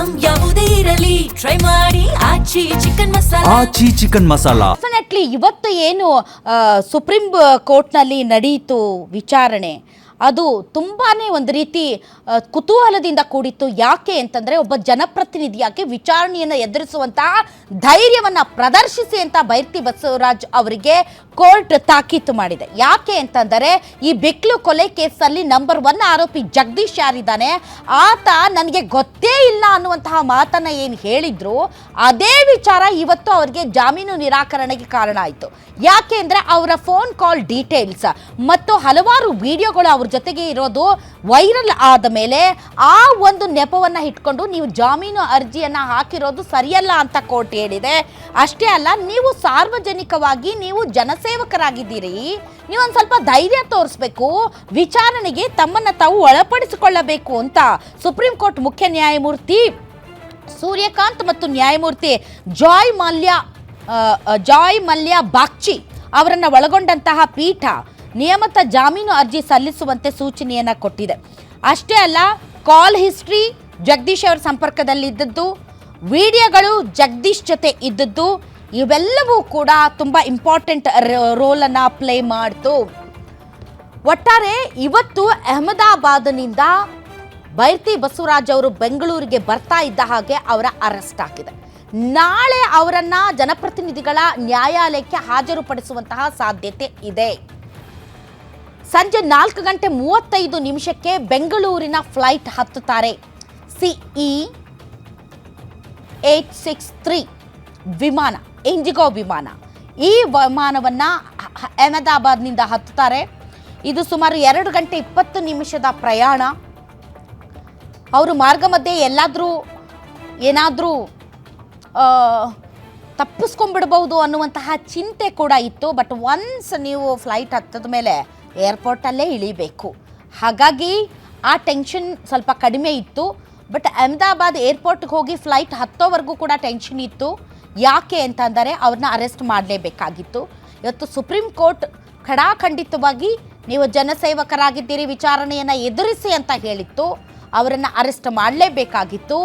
Item ಯಾವುದೇ ಇರಲಿ try ಮಾಡಿ ಆಚಿ ಚಿಕನ್ ಮಸಾಲಾ. ಡೆಫಿನೆಟ್ಲಿ ಇವತ್ತು ಏನು ಸುಪ್ರೀಂ ಕೋರ್ಟ್ನಲ್ಲಿ ನಡೆಯಿತು ವಿಚಾರಣೆ, ಅದು ತುಂಬಾ ಒಂದು ರೀತಿ ಕುತೂಹಲದಿಂದ ಕೂಡಿತ್ತು. ಯಾಕೆ ಅಂತಂದರೆ ಒಬ್ಬ ಜನಪ್ರತಿನಿಧಿಯಾಗಿ ವಿಚಾರಣೆಯನ್ನು ಎದುರಿಸುವಂತಹ ಧೈರ್ಯವನ್ನು ಪ್ರದರ್ಶಿಸಿ ಅಂತ ಬೈರ್ತಿ ಬಸವರಾಜ್ ಅವರಿಗೆ ಕೋರ್ಟ್ ತಾಕೀತು ಮಾಡಿದೆ. ಯಾಕೆ ಅಂತಂದರೆ ಈ ಬೆಕ್ಲು ಕೊಲೆ ಕೇಸಲ್ಲಿ ನಂಬರ್ 1 ಆರೋಪಿ ಜಗದೀಶ್ ಯಾರಿದ್ದಾನೆ ಆತ ನನಗೆ ಗೊತ್ತೇ ಇಲ್ಲ ಅನ್ನುವಂತಹ ಮಾತನ್ನು ಏನು ಹೇಳಿದ್ರು, ಅದೇ ವಿಚಾರ ಇವತ್ತು ಅವರಿಗೆ ಜಾಮೀನು ನಿರಾಕರಣೆಗೆ ಕಾರಣ ಆಯಿತು. ಯಾಕೆ ಅಂದರೆ ಅವರ ಫೋನ್ ಕಾಲ್ ಡೀಟೇಲ್ಸ್ ಮತ್ತು ಹಲವಾರು ವಿಡಿಯೋಗಳು ಅವ್ರ ಜೊತೆಗೆ ಇರೋದು ವೈರಲ್ ಆದ ಮೇಲೆ ಆ ಒಂದು ನೆಪವನ್ನು ಇಟ್ಕೊಂಡು ನೀವು ಜಾಮೀನು ಅರ್ಜಿಯನ್ನು ಹಾಕಿರೋದು ಸರಿಯಲ್ಲ ಅಂತ ಕೋರ್ಟ್ ಹೇಳಿದೆ. ಅಷ್ಟೇ ಅಲ್ಲ, ನೀವು ಸಾರ್ವಜನಿಕವಾಗಿ ನೀವು ಜನಸೇವಕರಾಗಿದ್ದೀರಿ, ನೀವೊಂದು ಸ್ವಲ್ಪ ಧೈರ್ಯ ತೋರಿಸ್ಬೇಕು, ವಿಚಾರಣೆಗೆ ತಮ್ಮನ್ನು ತಾವು ಒಳಪಡಿಸಿಕೊಳ್ಳಬೇಕು ಅಂತ ಸುಪ್ರೀಂ ಕೋರ್ಟ್ ಮುಖ್ಯ ನ್ಯಾಯಮೂರ್ತಿ ಸೂರ್ಯಕಾಂತ್ ಮತ್ತು ನ್ಯಾಯಮೂರ್ತಿ ಜಾಯ್ ಮಲ್ಯ ಬಾಗ್ಚಿ ಅವರನ್ನು ಒಳಗೊಂಡಂತಹ ಪೀಠ ನಿಯಮಿತ ಜಾಮೀನು ಅರ್ಜಿ ಸಲ್ಲಿಸುವಂತೆ ಸೂಚನೆಯನ್ನು ಕೊಟ್ಟಿದೆ. ಅಷ್ಟೇ ಅಲ್ಲ, ಕಾಲ್ ಹಿಸ್ಟ್ರಿ ಜಗದೀಶ್ ಅವರ ಸಂಪರ್ಕದಲ್ಲಿದ್ದದ್ದು, ವಿಡಿಯೋಗಳು ಜಗದೀಶ್ ಜೊತೆ ಇದ್ದದ್ದು, ಇವೆಲ್ಲವೂ ಕೂಡ ತುಂಬ ಇಂಪಾರ್ಟೆಂಟ್ ರೋಲನ್ನು ಪ್ಲೇ ಮಾಡ್ತು. ಒಟ್ಟಾರೆ ಇವತ್ತು ಅಹಮದಾಬಾದ್ನಿಂದ ಬೈರ್ತಿ ಬಸವರಾಜ್ ಅವರು ಬೆಂಗಳೂರಿಗೆ ಬರ್ತಾ ಇದ್ದ ಹಾಗೆ ಅವರ ಅರೆಸ್ಟ್ ಆಗಿದೆ. ನಾಳೆ ಅವರನ್ನು ಜನಪ್ರತಿನಿಧಿಗಳ ನ್ಯಾಯಾಲಯಕ್ಕೆ ಹಾಜರುಪಡಿಸುವಂತಹ ಸಾಧ್ಯತೆ ಇದೆ. ಸಂಜೆ 4:35 ಬೆಂಗಳೂರಿನ ಫ್ಲೈಟ್ ಹತ್ತುತ್ತಾರೆ. CE 863 ವಿಮಾನ, ಇಂಡಿಗೋ ವಿಮಾನ. ಈ ವಿಮಾನವನ್ನು ಅಹಮದಾಬಾದ್ನಿಂದ ಹತ್ತುತ್ತಾರೆ. ಇದು ಸುಮಾರು 2:20 ಪ್ರಯಾಣ. ಅವರು ಮಾರ್ಗ ಮಧ್ಯೆ ಏನಾದರೂ ತಪ್ಪಿಸ್ಕೊಂಡ್ಬಿಡ್ಬೋದು ಅನ್ನುವಂತಹ ಚಿಂತೆ ಕೂಡ ಇತ್ತು. ಬಟ್ ಒನ್ಸ್ ನೀವು ಫ್ಲೈಟ್ ಹತ್ತದ ಮೇಲೆ ಏರ್ಪೋರ್ಟಲ್ಲೇ ಇಳಿಬೇಕು, ಹಾಗಾಗಿ ಆ ಟೆನ್ಷನ್ ಸ್ವಲ್ಪ ಕಡಿಮೆ ಇತ್ತು. ಬಟ್ ಅಹಮದಾಬಾದ್ ಏರ್ಪೋರ್ಟ್ಗೆ ಹೋಗಿ ಫ್ಲೈಟ್ ಹತ್ತೋವರೆಗೂ ಕೂಡ ಟೆನ್ಷನ್ ಇತ್ತು. ಯಾಕೆ ಅಂತಂದರೆ ಅವ್ರನ್ನ ಅರೆಸ್ಟ್ ಮಾಡಲೇಬೇಕಾಗಿತ್ತು. ಇವತ್ತು ಸುಪ್ರೀಂ ಕೋರ್ಟ್ ಖಡಾಖಂಡಿತವಾಗಿ ನೀವು ಜನಸೇವಕರಾಗಿದ್ದೀರಿ, ವಿಚಾರಣೆಯನ್ನು ಎದುರಿಸಿ ಅಂತ ಹೇಳಿತ್ತು. ಅವರನ್ನು ಅರೆಸ್ಟ್ ಮಾಡಲೇಬೇಕಾಗಿತ್ತು.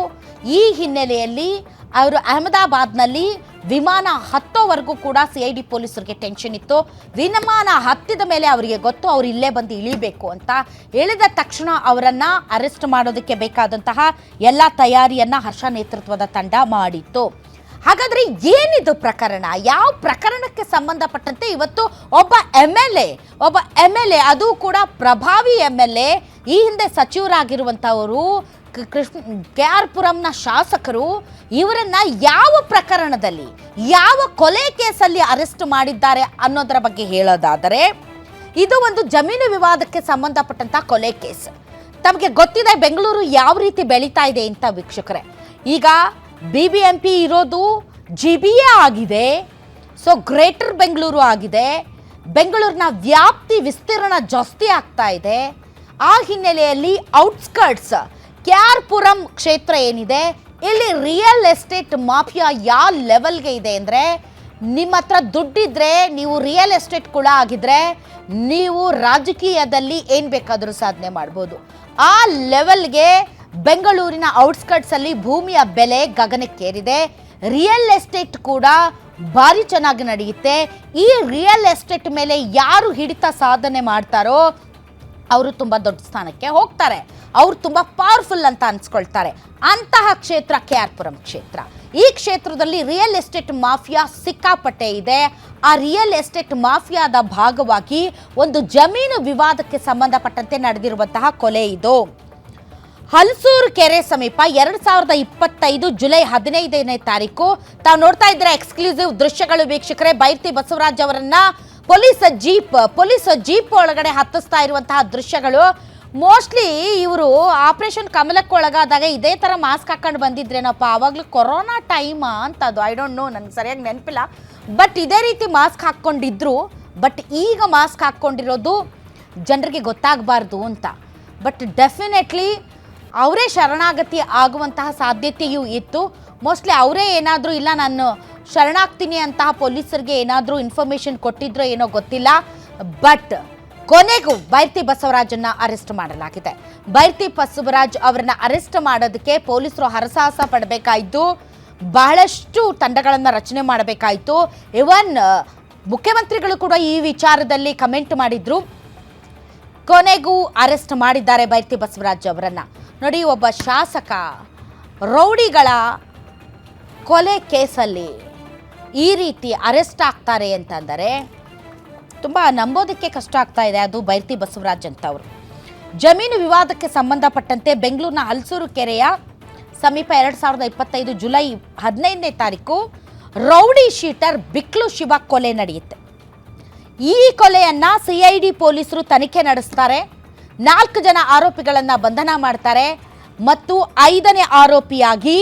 ಈ ಹಿನ್ನೆಲೆಯಲ್ಲಿ ಅವರು ಅಹಮದಾಬಾದ್ನಲ್ಲಿ ವಿಮಾನ ಹತ್ತೋವರೆಗೂ ಕೂಡ CID ಪೊಲೀಸರಿಗೆ ಟೆನ್ಷನ್ ಇತ್ತು. ವಿಮಾನ ಹತ್ತಿದ ಮೇಲೆ ಅವರಿಗೆ ಗೊತ್ತು ಅವ್ರು ಇಲ್ಲೇ ಬಂದು ಇಳಿಬೇಕು ಅಂತ. ಇಳಿದ ತಕ್ಷಣ ಅವರನ್ನು ಅರೆಸ್ಟ್ ಮಾಡೋದಕ್ಕೆ ಬೇಕಾದಂತಹ ಎಲ್ಲ ತಯಾರಿಯನ್ನು ಹರ್ಷ ನೇತೃತ್ವದ ತಂಡ ಮಾಡಿತ್ತು. ಹಾಗಾದರೆ ಏನಿದು ಪ್ರಕರಣ? ಯಾವ ಪ್ರಕರಣಕ್ಕೆ ಸಂಬಂಧಪಟ್ಟಂತೆ ಇವತ್ತು ಒಬ್ಬ MLA ಅದು ಕೂಡ ಪ್ರಭಾವಿ MLA, ಈ ಹಿಂದೆ ಸಚಿವರಾಗಿರುವಂಥವರು, KR ಪುರಂನ ಶಾಸಕರು, ಇವರನ್ನ ಯಾವ ಪ್ರಕರಣದಲ್ಲಿ ಯಾವ ಕೊಲೆ ಕೇಸಲ್ಲಿ ಅರೆಸ್ಟ್ ಮಾಡಿದ್ದಾರೆ ಅನ್ನೋದರ ಬಗ್ಗೆ ಹೇಳೋದಾದರೆ, ಇದು ಒಂದು ಜಮೀನು ವಿವಾದಕ್ಕೆ ಸಂಬಂಧಪಟ್ಟಂತ ಕೊಲೆ ಕೇಸ್. ತಮಗೆ ಗೊತ್ತಿದೆ ಬೆಂಗಳೂರು ಯಾವ ರೀತಿ ಬೆಳೀತಾ ಇದೆ ಅಂತ ವೀಕ್ಷಕರೇ. ಈಗ BBMP ಇರೋದು GBA ಆಗಿದೆ, ಸೊ ಗ್ರೇಟರ್ ಬೆಂಗಳೂರು ಆಗಿದೆ. ಬೆಂಗಳೂರಿನ ವ್ಯಾಪ್ತಿ ವಿಸ್ತೀರ್ಣ ಜಾಸ್ತಿ ಆಗ್ತಾ ಇದೆ. ಆ ಹಿನ್ನೆಲೆಯಲ್ಲಿ ಔಟ್ಸ್ಕರ್ಟ್ಸ್ KR ಪುರಂ ಕ್ಷೇತ್ರ ಏನಿದೆ, ಇಲ್ಲಿ ರಿಯಲ್ ಎಸ್ಟೇಟ್ ಮಾಫಿಯಾ ಯಾವ ಲೆವೆಲ್ಗೆ ಇದೆ ಅಂದರೆ, ನಿಮ್ಮ ಹತ್ರ ದುಡ್ಡಿದ್ರೆ, ನೀವು ರಿಯಲ್ ಎಸ್ಟೇಟ್ ಕೂಡ ಆಗಿದ್ರೆ, ನೀವು ರಾಜಕೀಯದಲ್ಲಿ ಏನು ಬೇಕಾದರೂ ಸಾಧನೆ ಮಾಡ್ಬೋದು. ಆ ಲೆವೆಲ್ಗೆ ಬೆಂಗಳೂರಿನ ಔಟ್ಸ್ಕರ್ಟ್ಸಲ್ಲಿ ಭೂಮಿಯ ಬೆಲೆ ಗಗನಕ್ಕೇರಿದೆ. ರಿಯಲ್ ಎಸ್ಟೇಟ್ ಕೂಡ ಭಾರಿ ಚೆನ್ನಾಗಿ ನಡೆಯುತ್ತೆ. ಈ ರಿಯಲ್ ಎಸ್ಟೇಟ್ ಮೇಲೆ ಯಾರು ಹಿಡಿತ ಸಾಧನೆ ಮಾಡ್ತಾರೋ ಅವರು ತುಂಬ ದೊಡ್ಡ ಸ್ಥಾನಕ್ಕೆ ಹೋಗ್ತಾರೆ, ಅವರು ತುಂಬ ಪವರ್ಫುಲ್ ಅಂತ ಅನ್ಸ್ಕೊಳ್ತಾರೆ. ಅಂತಹ ಕ್ಷೇತ್ರ KR ಪುರಂ ಕ್ಷೇತ್ರ. ಈ ಕ್ಷೇತ್ರದಲ್ಲಿ ರಿಯಲ್ ಎಸ್ಟೇಟ್ ಮಾಫಿಯಾ ಸಿಕ್ಕಾಪಟ್ಟೆ ಇದೆ. ಆ ರಿಯಲ್ ಎಸ್ಟೇಟ್ ಮಾಫಿಯಾದ ಭಾಗವಾಗಿ ಒಂದು ಜಮೀನು ವಿವಾದಕ್ಕೆ ಸಂಬಂಧಪಟ್ಟಂತೆ ನಡೆದಿರುವಂತಹ ಕೊಲೆ ಇದು. ಹಲಸೂರು ಕೆರೆ ಸಮೀಪ 2025 ಜುಲೈ 15ನೇ ತಾರೀಕು ತಾವು ನೋಡ್ತಾ ಇದ್ರೆ ಎಕ್ಸ್ಕ್ಲೂಸಿವ್ ದೃಶ್ಯಗಳು ವೀಕ್ಷಕರೇ. ಬೈರ್ತಿ ಬಸವರಾಜ್ ಅವರನ್ನ ಪೊಲೀಸ್ ಜೀಪ್ ಒಳಗಡೆ ಹತ್ತಿಸ್ತಾ ಇರುವಂತಹ ದೃಶ್ಯಗಳು. ಮೋಸ್ಟ್ಲಿ ಇವರು ಆಪರೇಷನ್ ಕಮಲಕ್ಕೆ ಒಳಗಾದಾಗ ಇದೇ ಥರ ಮಾಸ್ಕ್ ಹಾಕೊಂಡು ಬಂದಿದ್ರೇನಪ್ಪ, ಆವಾಗಲೂ ಕೊರೋನಾ ಟೈಮ್ ಅಂತ ಅದು, ಐ ಡೋಂಟ್ ನೋ, ನನಗೆ ಸರಿಯಾಗಿ ನೆನಪಿಲ್ಲ. ಬಟ್ ಇದೇ ರೀತಿ ಮಾಸ್ಕ್ ಹಾಕ್ಕೊಂಡಿದ್ರು. ಬಟ್ ಈಗ ಮಾಸ್ಕ್ ಹಾಕ್ಕೊಂಡಿರೋದು ಜನರಿಗೆ ಗೊತ್ತಾಗಬಾರ್ದು ಅಂತ. ಬಟ್ ಡೆಫಿನೆಟ್ಲಿ ಅವರೇ ಶರಣಾಗತಿ ಆಗುವಂತಹ ಸಾಧ್ಯತೆಯೂ ಇತ್ತು. ಮೋಸ್ಟ್ಲಿ ಅವರೇ ಏನಾದರೂ ಇಲ್ಲ ನಾನು ಶರಣಾಗ್ತೀನಿ ಅಂತಹ ಪೊಲೀಸರಿಗೆ ಏನಾದರೂ ಇನ್ಫಾರ್ಮೇಷನ್ ಕೊಟ್ಟಿದ್ರೋ ಏನೋ ಗೊತ್ತಿಲ್ಲ. ಬಟ್ ಕೊನೆಗೂ ಬೈರ್ತಿ ಬಸವರಾಜನ್ನ ಅರೆಸ್ಟ್ ಮಾಡಲಾಗಿದೆ. ಬೈರ್ತಿ ಬಸವರಾಜ್ ಅವರನ್ನ ಅರೆಸ್ಟ್ ಮಾಡೋದಕ್ಕೆ ಪೊಲೀಸರು ಹರಸಾಹಸ ಪಡಬೇಕಾಯಿತು, ಬಹಳಷ್ಟು ತಂಡಗಳನ್ನು ರಚನೆ ಮಾಡಬೇಕಾಯಿತು. ಇವನ್ ಮುಖ್ಯಮಂತ್ರಿಗಳು ಕೂಡ ಈ ವಿಚಾರದಲ್ಲಿ ಕಮೆಂಟ್ ಮಾಡಿದ್ರು. ಕೊನೆಗೂ ಅರೆಸ್ಟ್ ಮಾಡಿದ್ದಾರೆ ಬೈರ್ತಿ ಬಸವರಾಜ್ ಅವರನ್ನ. ನೋಡಿ, ಒಬ್ಬ ಶಾಸಕ ರೌಡಿಗಳ ಕೊಲೆ ಕೇಸಲ್ಲಿ ಈ ರೀತಿ ಅರೆಸ್ಟ್ ಆಗ್ತಾರೆ ಅಂತಂದರೆ ತುಂಬ ನಂಬೋದಕ್ಕೆ ಕಷ್ಟ ಆಗ್ತಾ ಇದೆ. ಅದು ಬೈರ್ತಿ ಬಸವರಾಜ್ ಅಂತ ಅವರು. ಜಮೀನು ವಿವಾದಕ್ಕೆ ಸಂಬಂಧಪಟ್ಟಂತೆ ಬೆಂಗಳೂರಿನ ಹಲಸೂರು ಕೆರೆಯ ಸಮೀಪ 2025 ಜುಲೈ 15ನೇ ತಾರೀಕು ರೌಡಿ ಶೀಟರ್ ಬಿಕ್ಲು ಶಿವ ಕೊಲೆ ನಡೆಯುತ್ತೆ. ಈ ಕೊಲೆಯನ್ನು CID ಪೊಲೀಸರು ತನಿಖೆ ನಡೆಸ್ತಾರೆ. 4 ಜನ ಆರೋಪಿಗಳನ್ನು ಬಂಧನ ಮಾಡ್ತಾರೆ ಮತ್ತು 5ನೇ ಆರೋಪಿಯಾಗಿ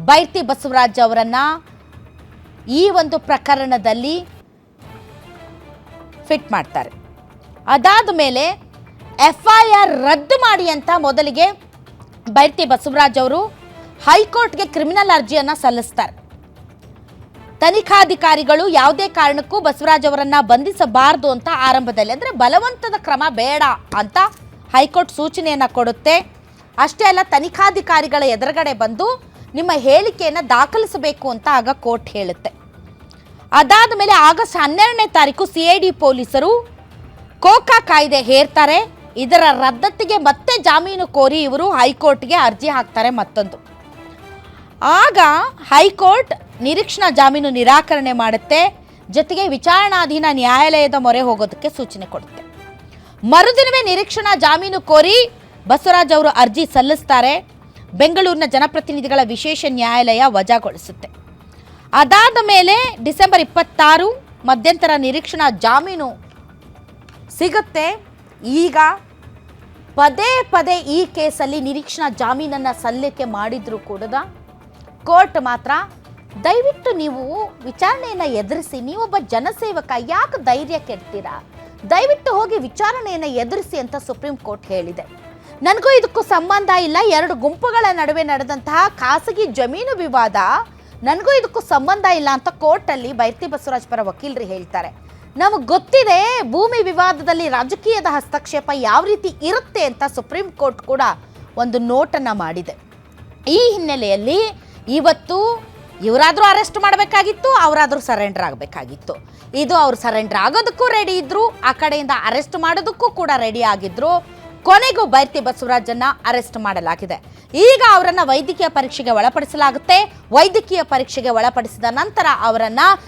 ಬೈರ್ತಿ ಬಸವರಾಜ್ ಅವರನ್ನು ಈ ಒಂದು ಪ್ರಕರಣದಲ್ಲಿ ಫಿಟ್ ಮಾಡ್ತಾರೆ. ಅದಾದ ಮೇಲೆ FIR ರದ್ದು ಮಾಡಿ ಅಂತ ಮೊದಲಿಗೆ ಬೈರ್ತಿ ಬಸವರಾಜ್ ಅವರು ಹೈಕೋರ್ಟ್ಗೆ ಕ್ರಿಮಿನಲ್ ಅರ್ಜಿಯನ್ನು ಸಲ್ಲಿಸ್ತಾರೆ. ತನಿಖಾಧಿಕಾರಿಗಳು ಯಾವುದೇ ಕಾರಣಕ್ಕೂ ಬಸವರಾಜ್ ಅವರನ್ನು ಬಂಧಿಸಬಾರದು ಅಂತ ಆರಂಭದಲ್ಲಿ, ಅಂದರೆ ಬಲವಂತದ ಕ್ರಮ ಬೇಡ ಅಂತ ಹೈಕೋರ್ಟ್ ಸೂಚನೆಯನ್ನು ಕೊಡುತ್ತೆ. ಅಷ್ಟೇ ಅಲ್ಲ, ತನಿಖಾಧಿಕಾರಿಗಳ ಎದುರುಗಡೆ ಬಂದು ನಿಮ್ಮ ಹೇಳಿಕೆಯನ್ನು ದಾಖಲಿಸಬೇಕು ಅಂತ ಆಗ ಕೋರ್ಟ್ ಹೇಳುತ್ತೆ. ಅದಾದ ಮೇಲೆ ಆಗಸ್ಟ್ 12ನೇ ತಾರೀಕು CID ಪೊಲೀಸರು ಕೋಕಾ ಕಾಯ್ದೆ ಹೇರ್ತಾರೆ. ಇದರ ರದ್ದತಿಗೆ ಮತ್ತೆ ಜಾಮೀನು ಕೋರಿ ಇವರು ಹೈಕೋರ್ಟ್ಗೆ ಅರ್ಜಿ ಹಾಕ್ತಾರೆ ಮತ್ತೊಂದು. ಆಗ ಹೈಕೋರ್ಟ್ ನಿರೀಕ್ಷಣಾ ಜಾಮೀನು ನಿರಾಕರಣೆ ಮಾಡುತ್ತೆ, ಜೊತೆಗೆ ವಿಚಾರಣಾಧೀನ ನ್ಯಾಯಾಲಯದ ಮೊರೆ ಹೋಗೋದಕ್ಕೆ ಸೂಚನೆ ಕೊಡುತ್ತೆ. ಮರುದಿನವೇ ನಿರೀಕ್ಷಣಾ ಜಾಮೀನು ಕೋರಿ ಬಸವರಾಜ್ ಅವರು ಅರ್ಜಿ ಸಲ್ಲಿಸ್ತಾರೆ. ಬೆಂಗಳೂರಿನ ಜನಪ್ರತಿನಿಧಿಗಳ ವಿಶೇಷ ನ್ಯಾಯಾಲಯ ವಜಾಗೊಳಿಸುತ್ತೆ. ಅದಾದ ಮೇಲೆ ಡಿಸೆಂಬರ್ 26 ಮಧ್ಯಂತರ ನಿರೀಕ್ಷಣಾ ಜಾಮೀನು ಸಿಗುತ್ತೆ. ಈಗ ಪದೇ ಪದೇ ಈ ಕೇಸಲ್ಲಿ ನಿರೀಕ್ಷಣಾ ಜಾಮೀನನ್ನು ಸಲ್ಲಿಕೆ ಮಾಡಿದ್ರು ಕೂಡ ಕೋರ್ಟ್ ಮಾತ್ರ ದಯವಿಟ್ಟು ನೀವು ವಿಚಾರಣೆಯನ್ನು ಎದುರಿಸಿ, ನೀವೊಬ್ಬ ಜನಸೇವಕ, ಯಾಕೆ ಧೈರ್ಯ ಕೆಡ್ತೀರಾ, ದಯವಿಟ್ಟು ಹೋಗಿ ವಿಚಾರಣೆಯನ್ನು ಎದುರಿಸಿ ಅಂತ ಸುಪ್ರೀಂ ಕೋರ್ಟ್ ಹೇಳಿದೆ. ನನಗೂ ಇದಕ್ಕೂ ಸಂಬಂಧ ಇಲ್ಲ, 2 ಗುಂಪುಗಳ ನಡುವೆ ನಡೆದಂತಹ ಖಾಸಗಿ ಜಮೀನು ವಿವಾದ, ನನಗೂ ಇದಕ್ಕೂ ಸಂಬಂಧ ಇಲ್ಲ ಅಂತ ಕೋರ್ಟಲ್ಲಿ ಬೈರ್ತಿ ಬಸವರಾಜ್ ಪರ ವಕೀಲರು ಹೇಳ್ತಾರೆ. ನಮಗೆ ಗೊತ್ತಿದೆ ಭೂಮಿ ವಿವಾದದಲ್ಲಿ ರಾಜಕೀಯದ ಹಸ್ತಕ್ಷೇಪ ಯಾವ ರೀತಿ ಇರುತ್ತೆ ಅಂತ ಸುಪ್ರೀಂ ಕೋರ್ಟ್ ಕೂಡ ಒಂದು ನೋಟನ್ನು ಮಾಡಿದೆ. ಈ ಹಿನ್ನೆಲೆಯಲ್ಲಿ ಇವತ್ತು ಇವರಾದರೂ ಅರೆಸ್ಟ್ ಮಾಡಬೇಕಾಗಿತ್ತು, ಅವರಾದರೂ ಸರೆಂಡರ್ ಆಗಬೇಕಾಗಿತ್ತು. ಇದು ಅವರು ಸರೆಂಡರ್ ಆಗೋದಕ್ಕೂ ರೆಡಿ ಇದ್ರು, ಆ ಕಡೆಯಿಂದ ಅರೆಸ್ಟ್ ಮಾಡೋದಕ್ಕೂ ಕೂಡ ರೆಡಿ ಆಗಿದ್ರು. ಕೊನೆಗೂ ಬೈರ್ತಿ ಬಸವರಾಜನ್ನ ಅರೆಸ್ಟ್ ಮಾಡಲಾಗಿದೆ. ಈಗ ಅವರನ್ನ ವೈದ್ಯಕೀಯ ಪರೀಕ್ಷೆಗೆ ಒಳಪಡಿಸಲಾಗುತ್ತೆ. ವೈದ್ಯಕೀಯ ಪರೀಕ್ಷೆಗೆ ಒಳಪಡಿಸಿದ ನಂತರ ಅವರನ್ನ